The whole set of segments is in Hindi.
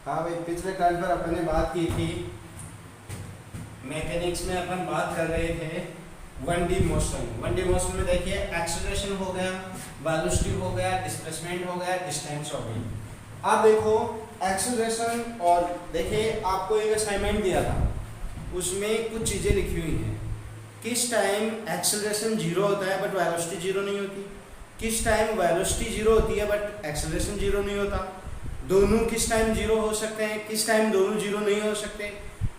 हाँ भाई, पिछले टर्न पर अपन ने बात की थी, मैकेनिक्स में अपन बात कर रहे थे 1D मोशन। 1D मोशन में देखिए एक्सेलरेशन हो गया, वेलोसिटी हो गया, डिस्प्लेसमेंट हो गया, डिस्टेंस हो गई। अब देखो एक्सेलरेशन, और देखिए आपको एक असाइनमेंट दिया था, उसमें कुछ चीज़ें लिखी हुई हैं। किस टाइम एक्सेलरेशन जीरो होता है बट वेलोसिटी जीरो नहीं होती, किस टाइम वेलोसिटी जीरो होती है बट एक्सेलरेशन जीरो नहीं होता, दोनों किस टाइम जीरो हो सकते हैं, किस टाइम दोनों जीरो नहीं हो सकते,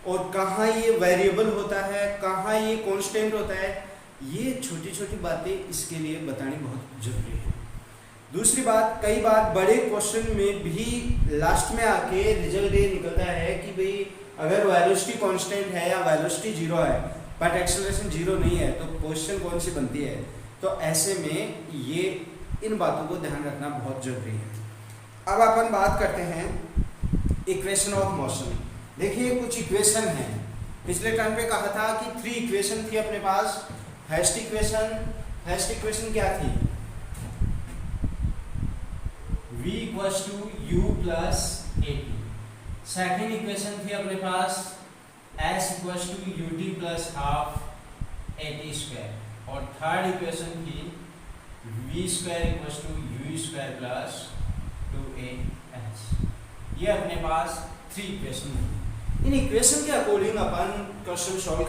और कहाँ ये वेरिएबल होता है, कहाँ ये कांस्टेंट होता है। ये छोटी छोटी बातें इसके लिए बतानी बहुत जरूरी है। दूसरी बात, कई बार बड़े क्वेश्चन में भी लास्ट में आके रिजल्ट ये निकलता है कि भाई अगर वेलोसिटी कांस्टेंट है या वेलोसिटी जीरो है बट एक्सेलरेशन जीरो नहीं है तो क्वेश्चन कौन सी बनती है। तो ऐसे में ये इन बातों को ध्यान रखना बहुत जरूरी है। अब अपन बात करते हैं इक्वेशन ऑफ मोशन। देखिए कुछ इक्वेशन है, पिछले टर्म पे कहा था कि 3 इक्वेशन थी अपने पास। फर्स्ट इक्वेशन क्या थी, v equals to u plus at। Second equation थी अपने पास s equals to ut plus half at square. और थर्ड इक्वेशन थी v square equals to u square plus 2as। ये अपने पास 3 इक्वेशन थी। इन इक्वेशन के अकॉर्डिंग अपन क्वेश्चन सॉल्व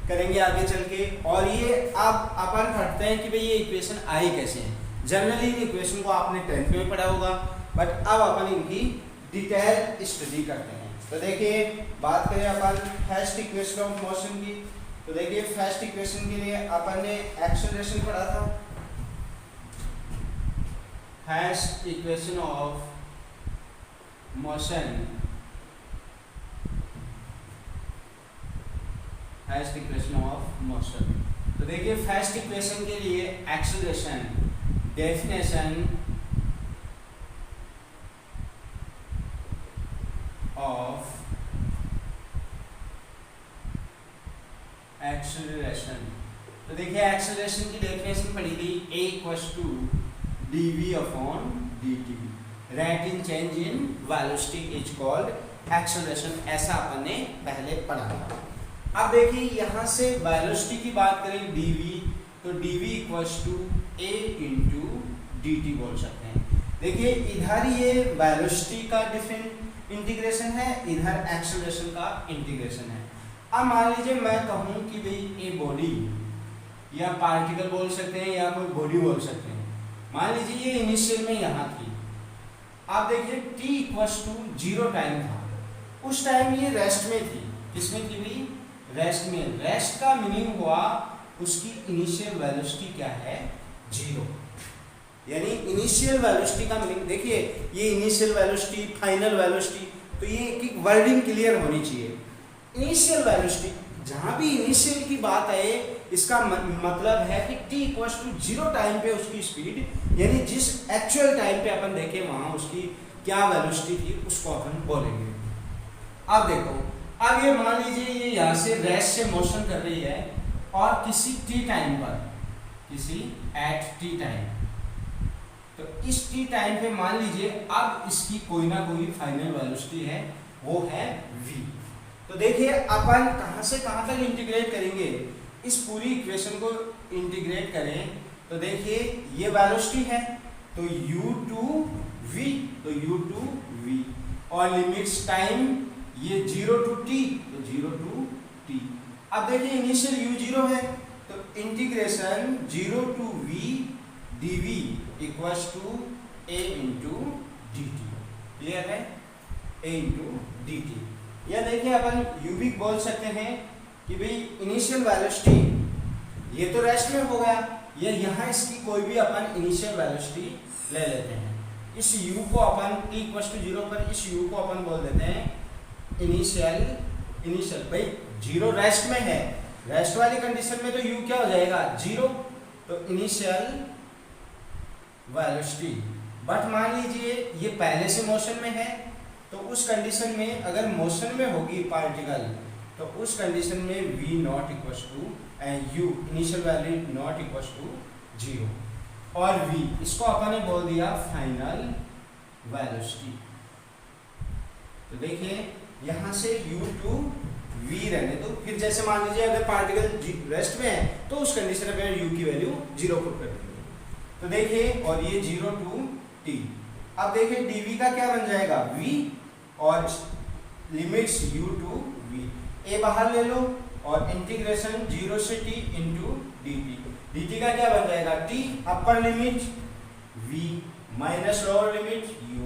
करेंगे आगे चल के। और ये अब अपन पढ़ते हैं कि भाई ये इक्वेशन आई कैसे हैं। जनरली इन इक्वेशन को आपने 10th में पढ़ा होगा, बट अब अपन इनकी डिटेल स्टडी करते हैं। तो देखिए बात करें अपन फर्स्ट इक्वेशन ऑफ मोशन की, तो देखिए फर्स्ट इक्वेशन के लिए अपन ने एक्सेलरेशन पढ़ा था। First equation of motion, first equation of motion. तो देखिए फर्स्ट इक्वेशन के लिए एक्सेलरेशन, डेफिनेशन ऑफ एक्सेलरेशन। तो देखिए एक्सेलरेशन की डेफिनेशन पढ़ी थी, a equals to dv upon dt, rate in change in velocity is called acceleration. ऐसा अपन ने पहले पढ़ा था। अब देखिए यहाँ से वेलोसिटी की बात करें dv, तो dv equals to a into dt बोल सकते हैं। देखिए इधर ये वेलोसिटी का डिफरेंट इंटीग्रेशन है, इधर एक्सेलरेशन का इंटीग्रेशन है। अब मान लीजिए मैं कहूँ कि भाई ये बॉडी या पार्टिकल बोल सकते हैं या कोई बॉडी बोल सकते हैं। मान लीजिए ये इनिशियल में यहाँ थी। आप देखिए t इक्वल्स टू 0 टाइम था, उस टाइम ये रेस्ट में थी। किसमें थी भाई? रेस्ट में। रेस्ट का मीनिंग हुआ उसकी इनिशियल वेलोसिटी क्या है? 0। यानी इनिशियल वेलोसिटी का मीनिंग देखिए, ये इनिशियल वेलोसिटी, फाइनल वेलोसिटी, तो ये एक वर्डिंग क्लियर होनी चाहिए। इनिशियल वेलोसिटी, जहां भी इनिशियल की बात आए इसका मतलब है कि t इक्वल्स टू 0 टाइम पे उसकी स्पीड, यानी जिस एक्चुअल टाइम पे अपन देखे वहां उसकी क्या वेलोसिटी थी उसको अपन बोलेंगे। अब देखो, अब ये मान लीजिए ये यहाँ से रेस्ट से मोशन कर रही है और किसी t टाइम पर, किसी एट t टाइम, तो इस t टाइम पे मान लीजिए अब इसकी कोई ना कोई फाइनल वेलोसिटी है, वो है v। तो देखिए अपन कहां से कहां तक इंटीग्रेट करेंगे, इस पूरी इक्वेशन को इंटीग्रेट करें तो देखिए ये वेलोसिटी है तो u टू v, तो u टू v, और लिमिट्स टाइम ये 0 टू t, तो 0 टू t। अब देखिए इनिशियल u 0 है तो integration 0 to v dv equals to a into dt। Clear है? a into dt। या देखिए अपन u भी बोल सकते हैं कि भाई इनिशियल वेलोसिटी ये तो रेस्ट में हो गया, या यहाँ इसकी कोई भी अपन इनिशियल वेलोसिटी ले लेते हैं। इस u को अपन t इक्वल्स टू 0 पर इस u को अपन बोल देते हैं इनिशियल। भाई 0 रेस्ट में है, रेस्ट वाली कंडीशन में तो u क्या हो जाएगा? 0, तो इनिशियल वेलोसिटी। बट मान लीजिए ये पहले से मोशन में है, तो उस कंडीशन में अगर मोशन में होगी पार्टिकल तो उस कंडीशन में v not equals to u initial value not equals to 0, और v इसको अपन ने बोल दिया फाइनल वेलोसिटी। तो देखिए यहाँ से u टू v रहने दो, फिर जैसे मान लीजिए अगर पार्टिकल रेस्ट में है तो उस कंडीशन में u की वैल्यू 0 पुट कर देंगे। तो देखिए और ये 0 टू t। अब देखिए dv का क्या बन जाएगा v और limits u to v, a बाहर ले लो और इंटीग्रेशन 0 से t इंटू dt का क्या बन जाएगा t upper limit v minus lower limit u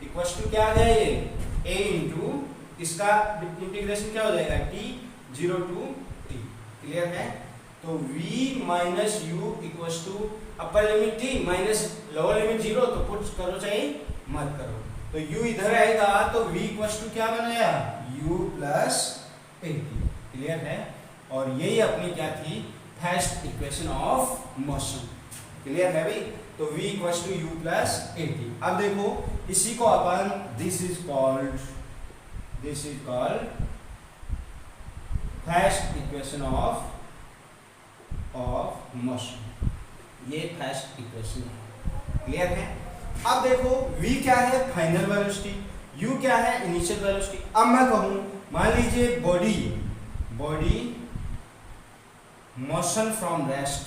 equals to क्या आ गया ये a इंटू इसका इंटीग्रेशन क्या हो जाएगा t 0 टू t। क्लियर है? तो v minus u equals to upper limit t minus lower limit 0, तो पुट करो चाहे मत करो, तो u इधर आएगा तो v इक्वल्स टू क्या बनेगा u प्लस 80। क्लियर है? और यही अपनी क्या थी first equation of motion. Clear है भाई? तो v equals to u plus 80। अब देखो इसी को अपन this is called first equation of motion. ये फर्स्ट इक्वेशन है। क्लियर है? अब देखो v क्या है फाइनल वेलोसिटी, u क्या है इनिशियल वेलोसिटी। अब मैं कहूं मान लीजिए बॉडी मोशन फ्रॉम रेस्ट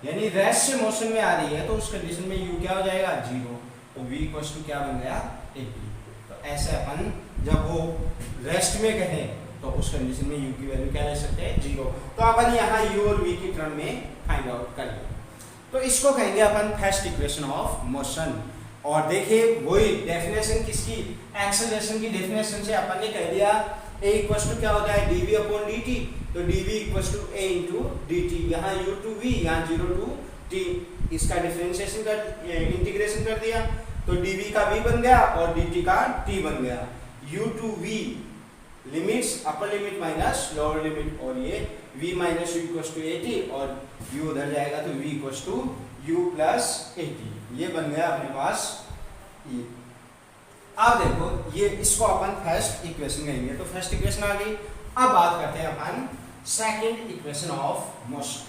यानी रेस्ट से मोशन में आ रही है, तो उस कंडीशन में u क्या हो जाएगा 0, तो v इक्वल्स टू क्या बन गया 80। तो ऐसे अपन जब वो रेस्ट में कहें तो उस कंडीशन में u की वैल्यू क्या ले सकते हैं 0। तो अपन यहाँ u और v की टर्म में फाइंड आउट कर लें, तो इसको कहेंगे अपन फर्स्ट इक्वेशन ऑफ मोशन। और देखिए वही डेफिनेशन किसकी, एक्सेलरेशन की डेफिनेशन से अपन ने कह दिया a इक्वल्स टू क्या होता है dv अपॉन dt, तो dv equals to a into dt, यहाँ u टू v यहाँ 0 टू t, इसका डिफरेंशिएशन कर इंटीग्रेशन कर दिया तो dv का v बन गया और dt का t बन गया। u to v limits upper limit minus lower limit, और ये v minus u equals to 80 और u उधर जाएगा तो v equals to u plus 80। ये बन गया अपने पास ये। अब देखो ये इसको अपन फर्स्ट इक्वेशन कहेंगे, तो फर्स्ट इक्वेशन आ गई। अब बात करते हैं अपन second equation of motion.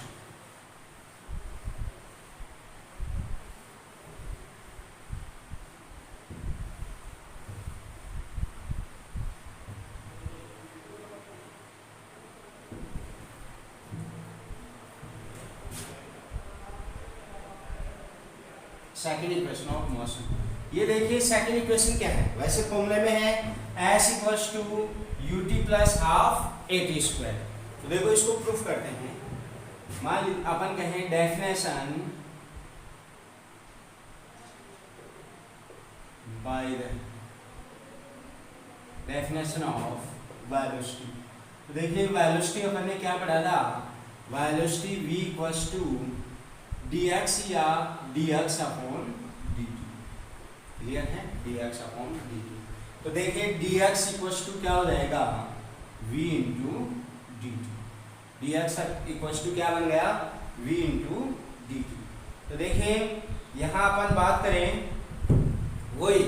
Second equation of motion, ये देखिए सेकंड इक्वेशन क्या है, वैसे फॉर्मूले में है s equals to ut plus half at square. तो देखो इसको प्रूफ करते हैं। मान लीजिए अपन कहें definition by the definition of velocity. तो देखिए वेलोसिटी अपन ने क्या पढ़ा था, velocity v equals to dx या dx अपॉन dt। क्लियर है? dx upon dt। तो देखिए dx इक्वल्स टू क्या हो जाएगा v into dt, dx equals to क्या बन गया v इंटू dt। तो देखिए यहाँ अपन बात करें वही,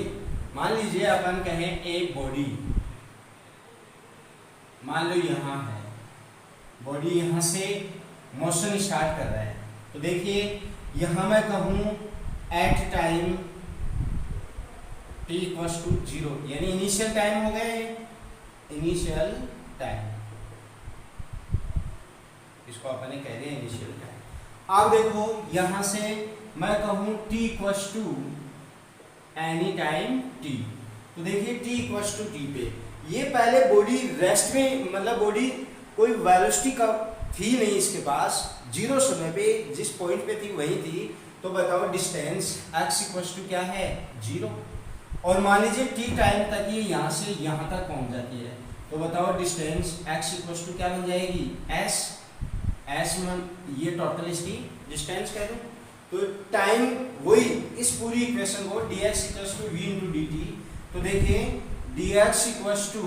मान लीजिए अपन कहें एक बॉडी, मान लो यहाँ है बॉडी, यहाँ से मोशन स्टार्ट कर रहा है। तो देखिए यहाँ मैं कहूँ at time t equals to 0, यानी इनिशियल टाइम हो गए, इनिशियल टाइम, इसको अपने कह रहे हैं इनिशियल टाइम। अब देखो यहाँ से मैं कहूँ t equals to any time t, तो देखिए t इक्वल्स टू t पे ये पहले बॉडी रेस्ट में, मतलब बॉडी कोई वेलोसिटी का थी नहीं इसके पास, 0 समय पे जिस पॉइंट पे थी वही थी। तो बताओ डिस्टेंस x इक्वल्स टू क्या है 0, और मान लीजिए t टाइम तक ये यहाँ से यहाँ तक पहुँच जाती है, तो बताओ डिस्टेंस x इक्वल्स टू क्या बन जाएगी s में, ये टोटल इसकी डिस्टेंस कह दो। तो टाइम वही, इस पूरी इक्वेशन को dx equals to v into dt, तो देखिए dx equals to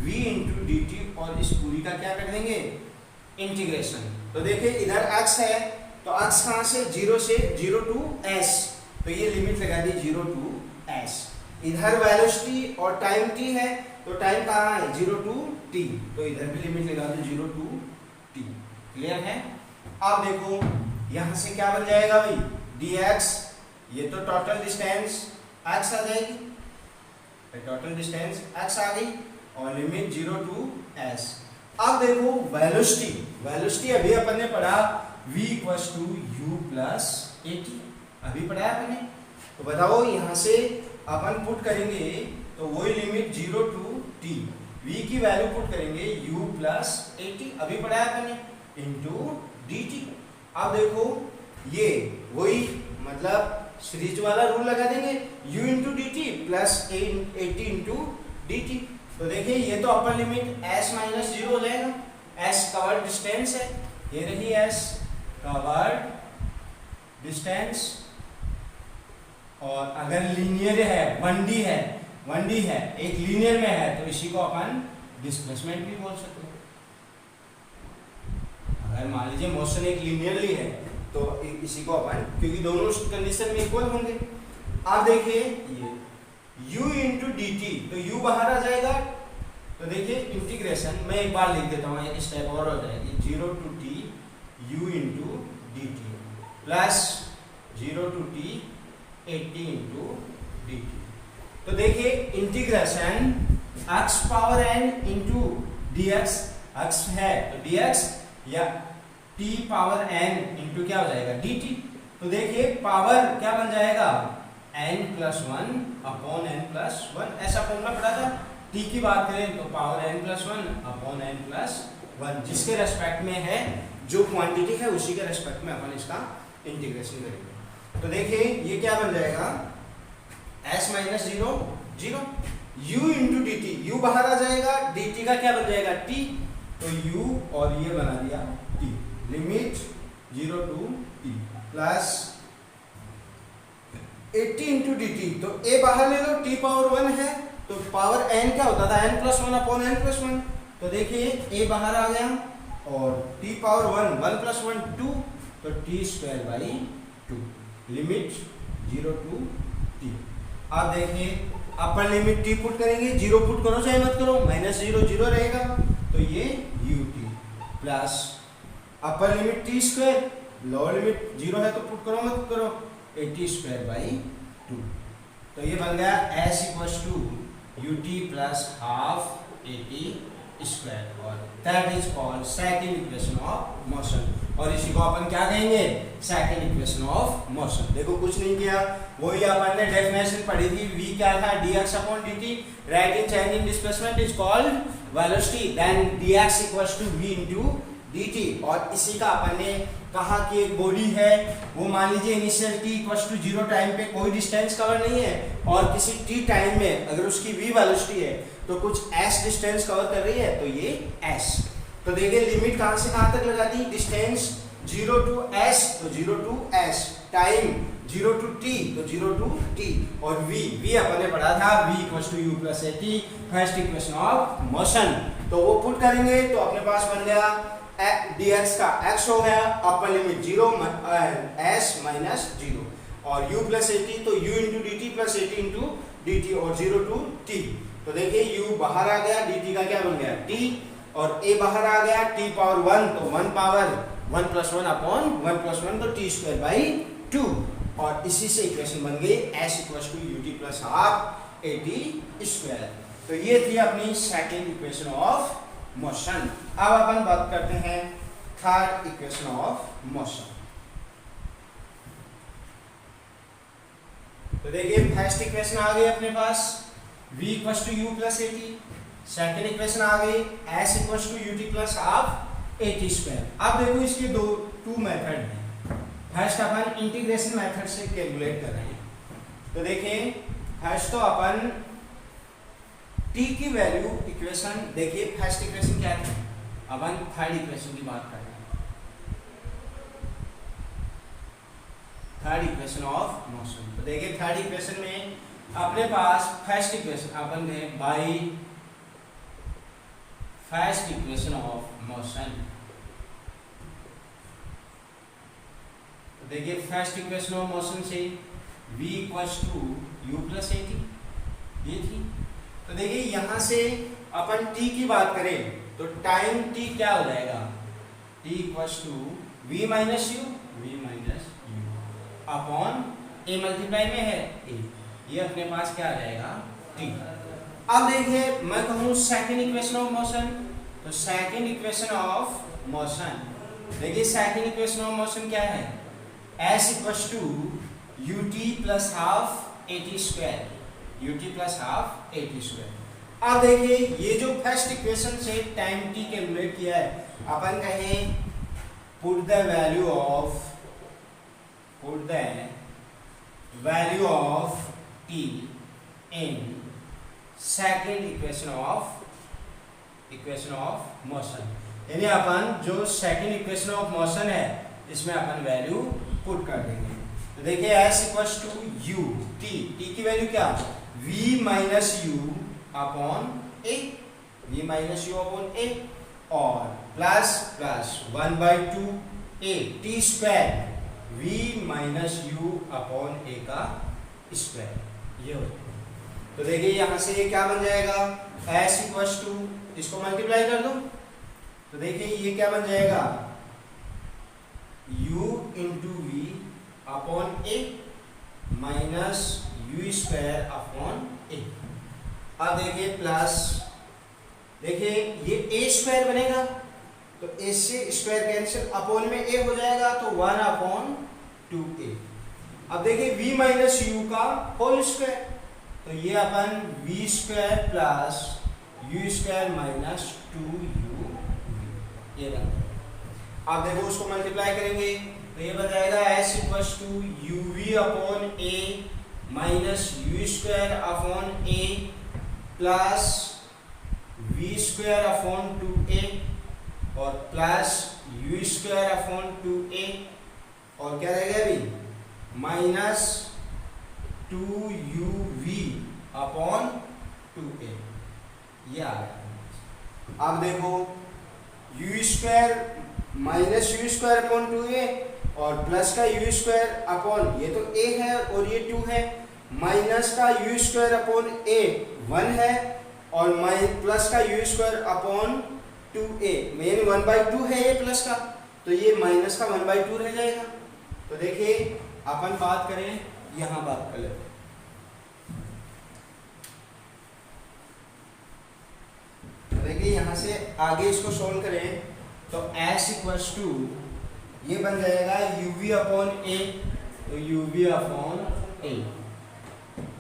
v into dt, और इस पूरी का क्या कर देंगे इंटीग्रेशन। तो देखिए इधर x है, तो x कहाँ से 0 से 0 टू s, तो ये लिमिट लगा दी 0 टू s। इधर वेलोसिटी और टाइम t है, तो टाइम कहाँ है 0 टू t, तो इधर भी लिमिट लगा दी 0 टू t। क्लियर है? अब देखो यहाँ से क्या बन जाएगा भाई dx, ये तो टोटल डिस्टेंस x आ जाएगी, टोटल डिस्टेंस x आ गई और लिमिट 0 टू s। अब देखो वेलोसिटी, वेलोसिटी अभी अपन ने पढ़ा v equals to u plus at, अभी पढ़ा है अपने। तो बताओ यहाँ से अपन पुट करेंगे तो वही लिमिट 0 टू t, v की वैल्यू पुट करेंगे u प्लस at, अभी पढ़ा है अपने, इंटू dt। अब देखो ये वही मतलब सीरीज वाला रूल लगा देंगे, u into D T plus 80 into D T. तो देखिए ये तो अपर लिमिट s माइनस 0 हो जाएगा, s कवर्ड डिस्टेंस है, ये रही s कवर्ड डिस्टेंस। और अगर लीनियर है 1D है, 1D है एक लीनियर में है तो इसी को अपन डिस्प्लेसमेंट भी बोल सकते हैं। अगर मान लीजिए मोशन एक लीनियरली है तो इसी को अपन, क्योंकि दोनों कंडीशन में इक्वल होंगे। अब देखिए ये u इंटू डी टी, तो u बाहर आ जाएगा, तो देखिए इंटीग्रेशन मैं एक बार लिख देता हूँ, एक स्टेप और हो जाएगी, 0 to t u into D T plus 0 to t 80 into D T. तो देखिए integration x power n into dx, x है तो dx या t पावर n इंटू क्या हो जाएगा dt। तो देखिए पावर क्या बन जाएगा n plus 1 upon n plus 1, ऐसा फॉर्मूला पढ़ा था। t की बात करें तो power n plus 1 upon n plus 1, जिसके रेस्पेक्ट में है जो क्वांटिटी है उसी के रेस्पेक्ट में अपन इसका इंटीग्रेशन करेंगे। तो देखिए ये क्या बन जाएगा s minus 0 0, u into D T, u बाहर आ जाएगा, dt का क्या बन जाएगा t, तो u और ये बना दिया t, limit 0 to t plus 80 into D T. तो a बाहर ले लो, t पावर 1 है तो पावर n क्या होता था n plus 1 upon n plus 1। तो देखिए a बाहर आ गया और t पावर 1 1 प्लस 1 2, तो t square by 2, limit 0 to t। अब देखिए अपर लिमिट t पुट करेंगे, 0 पुट करो चाहे मत करो, माइनस 0 0 रहेगा, तो ये ut प्लस अपर limit t square, lower limit 0 है तो पुट करो मत करो, 80 स्क्वायर बाई 2। तो ये बन गया s equals to ut plus half 80 square, और that is called second equation of motion. और इसी को अपन क्या कहेंगे, सेकंड इक्वेशन ऑफ मोशन। देखो कुछ नहीं किया, वही अपन ने डेफिनेशन पढ़ी थी, v क्या था dx upon dt, right in change in displacement is called velocity, then dx equals to v into dt। और इसी का अपन ने कहा कि एक बॉडी है, वो मान लीजिए initial t equals to 0 time पे कोई डिस्टेंस कवर नहीं है, और किसी t टाइम में अगर उसकी v वेलोसिटी है तो कुछ s डिस्टेंस कवर कर रही है, तो ये s। तो देखिए लिमिट कहां से कहां तक लगा दी, डिस्टेंस 0 टू s तो 0 to s, time 0 to t तो 0 टू t, और v अपन ने पढ़ा था v equals to u plus at, first equation of motion. तो वो पुट करेंगे तो अपने पास बन गया dx का x हो गया, अपर लिमिट 0 s माइनस 0, और u प्लस at तो u into D T plus 80 into D T, और 0 टू t। तो देखिए u बाहर आ गया, dt का क्या बन गया t, और a बाहर आ गया, t पावर 1 तो 1 पावर 1 प्लस 1 अपॉन 1 प्लस 1 तो t स्क्वायर बाई 2, और इसी से इक्वेशन बन गई s equals to ut plus half 80 square. तो ये थी अपनी सेकंड इक्वेशन ऑफ मोशन। अब अपन बात करते हैं थर्ड इक्वेशन ऑफ मोशन। तो देखिए फर्स्ट इक्वेशन आ गई अपने पास v equals to u plus at, second equation आ गई s equals to ut plus half 80 square. अब देखो इसके टू मेथड हैं, फर्स्ट अपन इंटीग्रेशन मेथड से कैलकुलेट कर रहे हैं। तो देखिए फर्स्ट तो अपन t की वैल्यू इक्वेशन, देखिए फर्स्ट इक्वेशन क्या है, अपन थर्ड इक्वेशन की बात कर रहे हैं, थर्ड इक्वेशन ऑफ मोशन। तो देखिए थर्ड इक्वेशन में अपने पास फर्स्ट इक्वेशन अपन ने by first equation of motion. तो देखिए फर्स्ट इक्वेशन ऑफ मोशन से v equals to u plus at, ये थी। तो देखिए यहां से अपन t की बात करें तो टाइम t क्या हो जाएगा, t equals to v minus u upon a multiply में है ए, ये अपने पास क्या आ जाएगा टी। अब देखिए मैं कहूँ सेकंड इक्वेशन ऑफ मोशन, तो सेकंड इक्वेशन ऑफ मोशन, देखिए सेकंड इक्वेशन ऑफ मोशन क्या है, s equals to ut plus half at square, ut plus half at square. अब देखिए ये जो फर्स्ट इक्वेशन से टाइम t कैलकुलेट किया है, अपन कहें put the value of t in second equation of motion, यानी अपन जो सेकेंड इक्वेशन ऑफ मोशन है इसमें अपन वैल्यू पुट कर देंगे। तो देखिए s equals to u, t की वैल्यू क्या, v minus u upon a, v minus u upon a, और plus plus 1/2 a t square v minus u upon a का स्क्वायर, ये होता है। तो देखिए यहां से ये क्या बन जाएगा, s इक्वल्स टू, इसको मल्टीप्लाई कर दो, तो देखिए ये क्या बन जाएगा, u into v upon a minus u square upon a। अब देखिए प्लस, देखिए ये a स्क्वायर बनेगा, तो a से स्क्वायर कैंसिल, अपॉन में a हो जाएगा तो 1 अपॉन 2a। अब देखिए v माइनस u का होल स्क्वायर, तो ये अपन v square plus u square minus 2u, ये बन जाएगा। अब देखो उसको मल्टीप्लाई करेंगे तो ये बन जाएगा s equals to uv upon a minus u square upon a plus v square upon 2a और plus u square upon 2a, और क्या रहेगा अभी, माइनस 2uv अपॉन 2a, ये आ गया। अब देखो u square minus u square upon 2a और प्लस का u स्क्वायर अपॉन, ये तो a है और ये 2 है, माइनस का u स्क्वायर अपॉन a 1 है, और प्लस का u square upon 2a, main 1/2 है ये प्लस का, तो ये माइनस का 1/2 रह जाएगा। तो देखिए अपन बात करें, यहां बात कर लेते, देखिए यहां से आगे इसको सोल्व करें तो s इक्वल्स टू ये बन जाएगा uv अपॉन a, तो uv upon a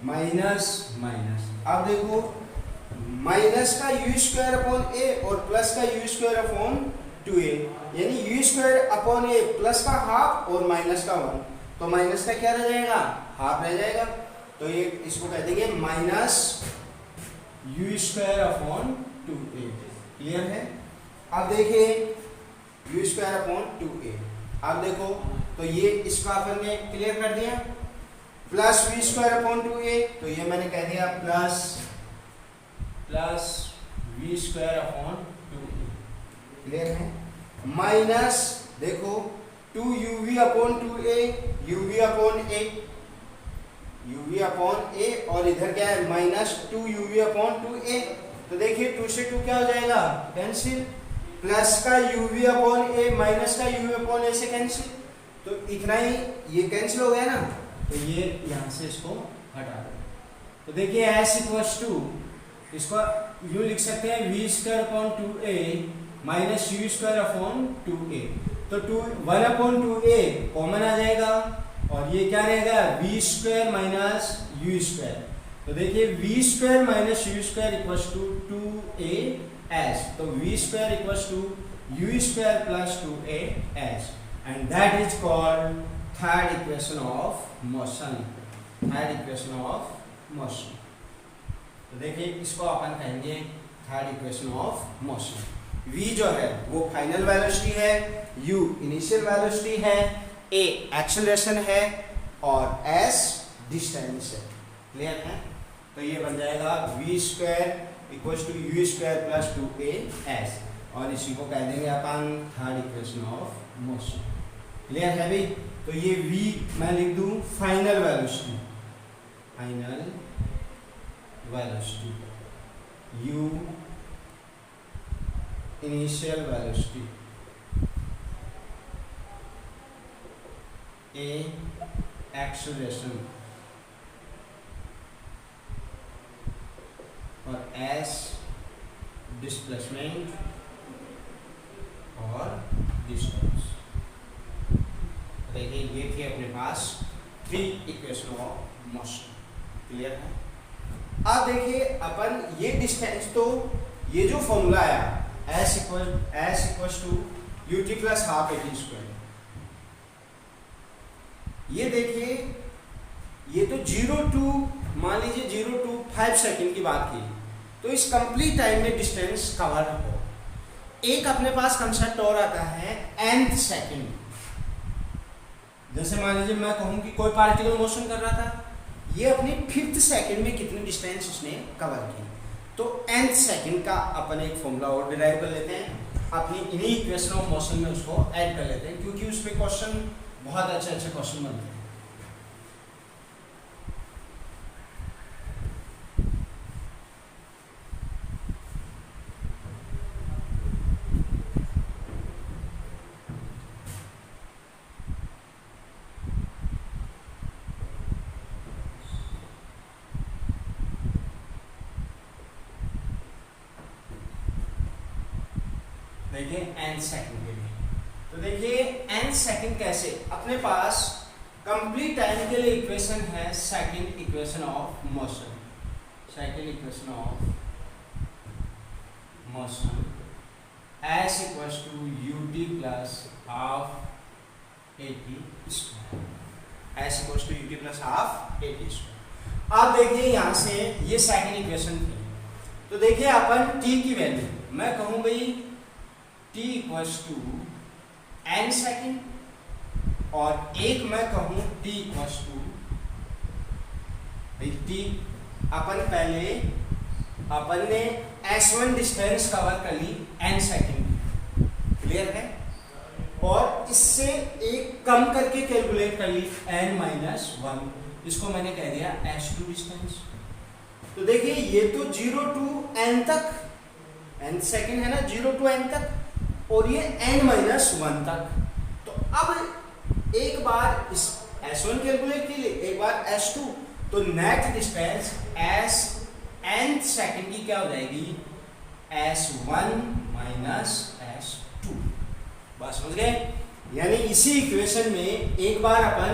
minus minus, अब देखो माइनस का u स्क्वायर अपॉन a और प्लस का u स्क्वायर अपॉन 2a, यानी u square upon a plus का हाफ और माइनस का 1, तो माइनस का क्या रह जाएगा, हाफ रह जाएगा, तो ये इसको कह देंगे minus u square upon 2a। Clear है। अब देखिए u स्क्वायर अपॉन 2a, अब देखो तो ये इसका अपन ने क्लियर कर दिया, plus v square upon 2a, तो ये मैंने कह दिया plus v square upon 2a, clear है, माइनस देखो 2uv upon 2a, uv upon a, और इधर क्या है माइनस 2uv अपॉन 2a, तो देखिए 2 से 2 क्या हो जाएगा, कैंसिल, प्लस का uv अपॉन a माइनस का uv अपॉन a से कैंसिल, तो इतना ही ये कैंसिल हो गया ना, तो ये यहां से इसको हटा दो। तो देखिए s इक्वल्स टू, इसको यूं लिख सकते हैं v square upon 2a minus u square upon 2a, तो 1 अपॉन 2a कॉमन आ जाएगा और ये क्या रहेगा v square minus u square, तो देखिए v square minus u square equals to 2as, तो v square equals to u square plus 2as, and that is called third equation of motion, third equation of motion. तो देखिए इसको अपन कहेंगे third equation of motion. v जो है वो फाइनल वेलोसिटी है, u इनिशियल वेलोसिटी है, a एक्सेलरेशन है और s डिस्टेंस है। क्लियर है। तो ये बन जाएगा v square equals to u square plus 2as, और इसी को कह देंगे अपन third equation of motion. Clear है भाई। तो ये v मैं लिख दूं final velocity, final velocity, u initial velocity, a acceleration और एस डिस्प्लेसमेंट और डिस्टेंस। देखिए ये थी अपने पास 3 इक्वेशन ऑफ मोशन। क्लियर है? अब देखिए अपन ये डिस्टेंस, तो ये जो फॉर्मूला आया s equals to ut plus half at square, ये देखिए ये तो 0 टू मान लीजिए 0 टू 5 सेकेंड की बात की, तो इस कंप्लीट टाइम में डिस्टेंस कवर हो। एक अपने पास कंसेप्ट और आता है nth सेकेंड। जैसे मान लीजिए मैं कहूं कि कोई पार्टिकल मोशन कर रहा था, ये अपनी 5th सेकेंड में कितनी डिस्टेंस उसने कवर की, तो nth सेकेंड का अपन एक फॉर्मूला और डिराइव कर लेते हैं, अपनी इन्हीं इक्वेशन ऑफ मोशन में उसको ऐड कर लेते हैं, क्योंकि उस पे क्वेश्चन बहुत अच्छे क्वेश्चन बनते हैं। देखिए n सेकंड के लिए, तो देखिए n सेकंड कैसे, अपने पास कंप्लीट टाइम के लिए इक्वेशन है second equation of motion, second equation of motion s equals to ut plus half at square, s equals to ut plus half at square. अब देखिए यहाँ से ये सेकंड इक्वेशन थी, तो देखिए अपन t की वैल्यू मैं कहूँ भाई t equals to n second, और एक मैं कहूं t इक्वल्स टू t, अपन ने s1 डिस्टेंस कवर कर ली n सेकेंड। क्लियर है? और इससे एक कम करके कैलकुलेट कर ली n-1, इसको मैंने कह दिया s2 डिस्टेंस। तो देखिए ये तो 0 टू n तक, n सेकेंड है ना, 0 टू n तक, और ये n-1 तक। तो अब एक बार इस s1 कैलकुलेट की लिए, एक बार s2, तो net distance s nth second की क्या हो जाएगी, s1 माइनस s2। बस समझ गए? यानी इसी इक्वेशन में एक बार अपन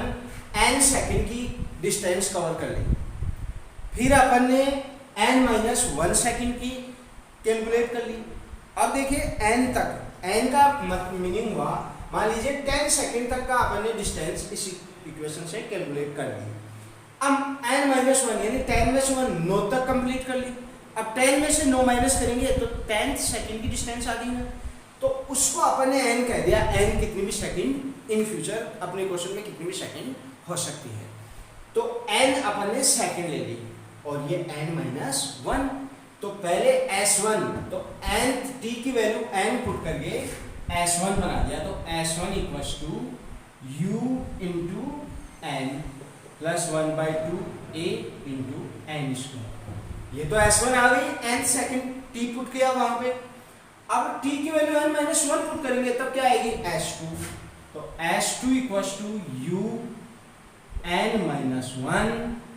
n सेकेंड की डिस्टेंस कवर कर ली, फिर अपन ने n-1 सेकेंड की कैलकुलेट कर ली। अब देखिए n तक, n का मीनिंग हुआ मान लीजिए 10 सेकेंड तक का अपन ने डिस्टेंस इस इक्वेशन से कैलकुलेट कर ली। अब n-1 यानी 10 में से 1 9 तक कंप्लीट कर ली। अब 10 में से 9 माइनस करेंगे तो 10th सेकेंड की डिस्टेंस आ गई ना, तो उसको अपन ने n कह दिया, n कितनी भी सेकेंड इन फ्यूचर अपने क्वेश्चन में कितनी भी सेकेंड हो सकती है। तो n अपन ने सेकेंड ले ली और ये n-1, तो पहले s1, तो nth t की वैल्यू n पुट करके s1 बना दिया, तो s1 equals to u into n plus 1/2 a into n square. ये तो s1 आ गई, nth सेकेंड t पुट किया वहां पे। अब t की वैल्यू n-1 पुट करेंगे तब क्या आएगी, s2, तो s2 equals to u n-1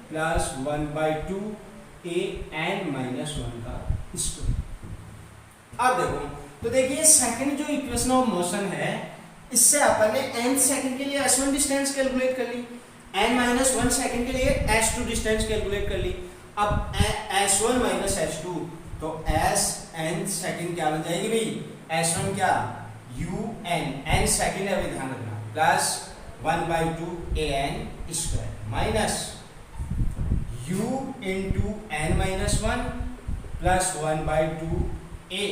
plus 1/2 a n-1 का स्क्वायर। अब देखो, तो देखिए सेकंड जो इक्वेशन ऑफ मोशन है, इससे अपन ने n सेकंड के लिए s1 डिस्टेंस कैलकुलेट कर ली, n-1 सेकंड के लिए s2 डिस्टेंस कैलकुलेट कर ली। अब s1 माइनस s2, तो s n सेकंड क्या बन जाएगी भाई, s1 क्या u n सेकंड है, ध्यान रखना, plus 1/2 a n square minus u into n-1 plus 1/2 a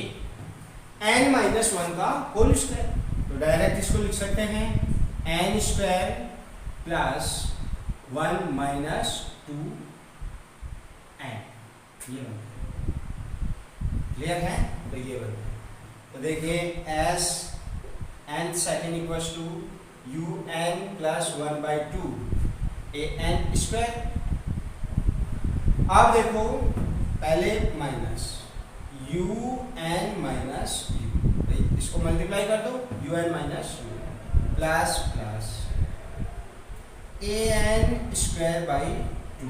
n-1 का होल स्क्वायर। तो डायरेक्ट इसको लिख सकते हैं n square plus 1 minus 2 n, ये बनता है। क्लियर है? तो ये बनता है। तो देखिए s n second equals to u n plus 1/2 a n square. अब देखो पहले minus u n minus u, इसको मल्टीप्लाई कर दो, u n minus u plus plus an square by 2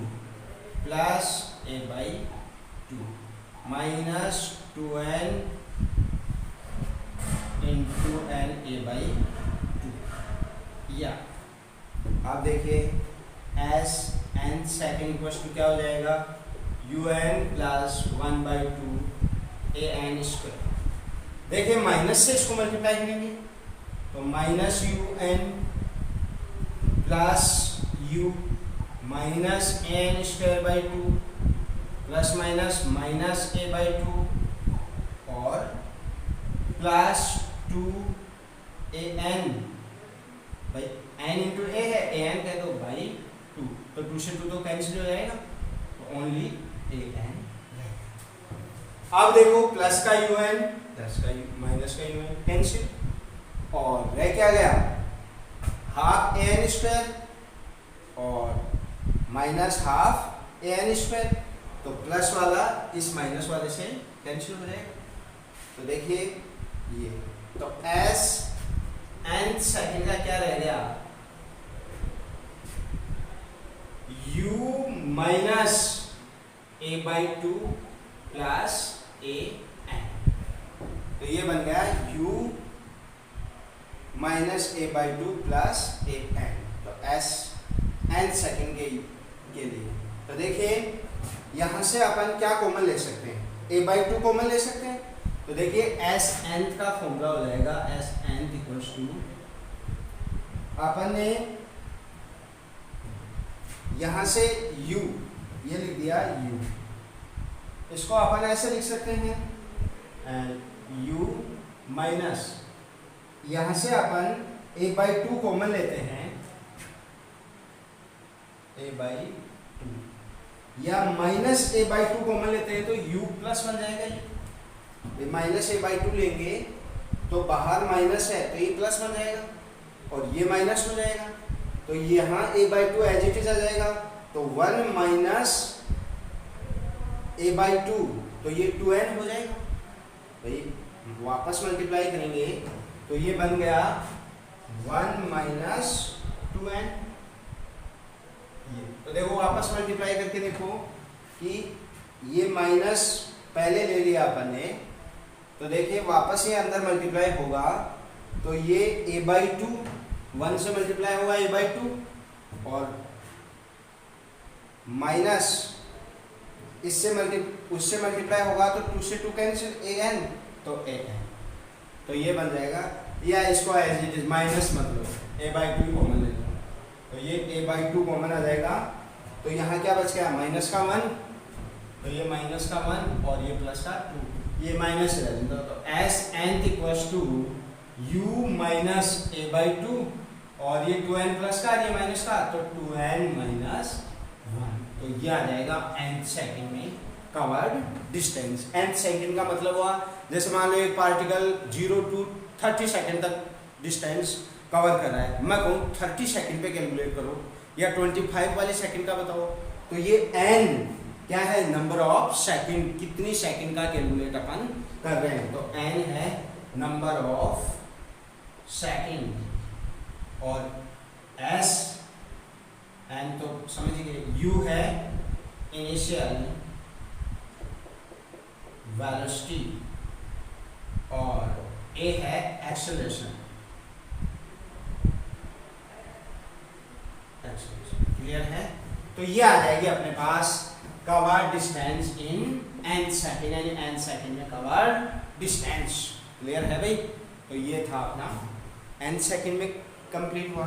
plus a by 2 minus 2n into N A by 2, या आप देखिए S N second equal to क्या हो जाएगा, U N plus 1 by 2 A N square. देखिए माइनस से इसको मल्टीप्लाई करेंगे तो minus u N plus u minus n square by 2 plus minus minus a by 2 और प्लस 2 ए एन भाई एन इंटू ए है, ए एन कह दो बाई 2, तो 2 से 2 तो कैंसिल हो जाएगा, तो ओनली ए एन। अब देखो प्लस का यू एन प्लस का माइनस का यू एन कैंसिल, और रह क्या गया हाफ ए एन स्क्वायर और माइनस हाफ ए एन स्क्वायर, तो प्लस वाला इस माइनस वाले से कैंसिल हो जाएगा। तो देखिए ये तो एस एन सेकेंड का क्या रह गया, u minus a by 2 plus a n, तो ये बन गया u minus a by 2 plus a n, तो एस एन सेकेंड के लिए। तो देखिए यहां से अपन क्या कॉमन ले सकते हैं, a बाई 2 कॉमन ले सकते हैं, तो देखिए एस एन का फॉर्मूला हो जाएगा एस एन इक्वल्स टू, अपन ने यहां से u ये लिख दिया u, इसको अपन ऐसे लिख सकते हैं u माइनस यहां से अपन a बाई 2 कॉमन लेते हैं a बाई 2 या माइनस a बाई 2 कॉमन लेते हैं तो u प्लस बन जाएगा, माइनस ए बाई 2 लेंगे तो बाहर माइनस है तो ये प्लस बन जाएगा और ये माइनस हो जाएगा, तो यहाँ ए बाई 2 एज इट इज आ जाएगा, तो 1 माइनस ए बाई 2 तो ये 2n हो जाएगा। भाई वापस मल्टीप्लाई करेंगे तो ये बन गया 1 माइनस 2n। तो देखो वापस मल्टीप्लाई करके देखो कि ये माइनस पहले ले लिया अपन ने, तो देखिए वापस ये अंदर मल्टीप्लाई होगा तो ये a बाई 2 1 से मल्टीप्लाई होगा a बाई 2 और माइनस उससे मल्टीप्लाई होगा तो 2 से 2 कैंसिल a n, तो a n, तो ये बन जाएगा, या इसको एज इट इज माइनस मतलब a बाई 2 कॉमन ले लो, तो ये a बाई 2 कॉमन आ जाएगा, तो यहाँ क्या बच गया माइनस का 1, तो ये माइनस का 1 और ये प्लस का 2, ये माइनस है, तो s n equals to u minus a by 2 और ये 2n प्लस का ये माइनस का, तो 2n माइनस 1, तो ये आ जाएगा nth सेकंड में कवर्ड डिस्टेंस। nth सेकंड का मतलब हुआ जैसे मान लो एक पार्टिकल 0 to 30 सेकंड तक डिस्टेंस कवर कर रहा है, मैं कहूँ 30 सेकंड पे कैलकुलेट करो या 25 वाले सेकंड का बताओ, तो ये n क्या है नंबर ऑफ सेकंड, कितनी सेकंड का कैलकुलेट अपन कर रहे हैं, तो n है नंबर ऑफ सेकंड और s n तो समझिए u है इनिशियल वेलोसिटी और a है एक्सेलरेशन। क्लियर है, तो ये आ जाएगी अपने पास covered distance in nth second, यानी nth सेकंड में कवर्ड डिस्टेंस। क्लियर है भाई, तो ये था अपना nth सेकंड में कंप्लीट हुआ।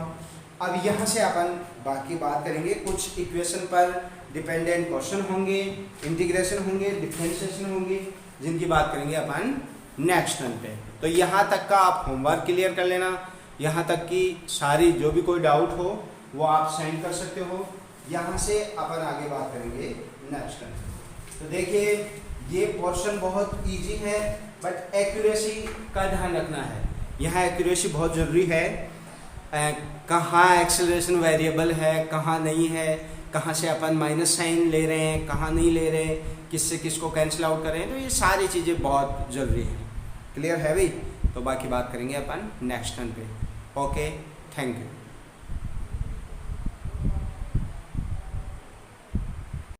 अब यहाँ से अपन बाकी बात करेंगे, कुछ इक्वेशन पर डिपेंडेंट क्वेश्चन होंगे, इंटीग्रेशन होंगे, डिफरेंशिएशन होंगे, जिनकी बात करेंगे अपन नेक्स्ट टर्न पे। तो यहाँ तक का आप होमवर्क क्लियर कर लेना, यहाँ तक की सारी जो भी कोई डाउट हो वो आप सेंड कर सकते हो। यहाँ से अपन आगे बात करेंगे नेक्स्ट टर्न। तो देखिए ये पोर्शन बहुत इजी है, बट एक्यूरेसी का ध्यान रखना है, यहाँ एक्यूरेसी बहुत ज़रूरी है। कहाँ एक्सेलरेशन वेरिएबल है, कहाँ नहीं है, कहाँ से अपन माइनस साइन ले रहे हैं, कहाँ नहीं ले रहे, किससे किसको कैंसिल आउट करें, तो ये सारी चीज़ें बहुत ज़रूरी हैं। क्लियर है भाई, तो बाकी बात करेंगे अपन नेक्स्ट टर्न पे। Okay, thank you.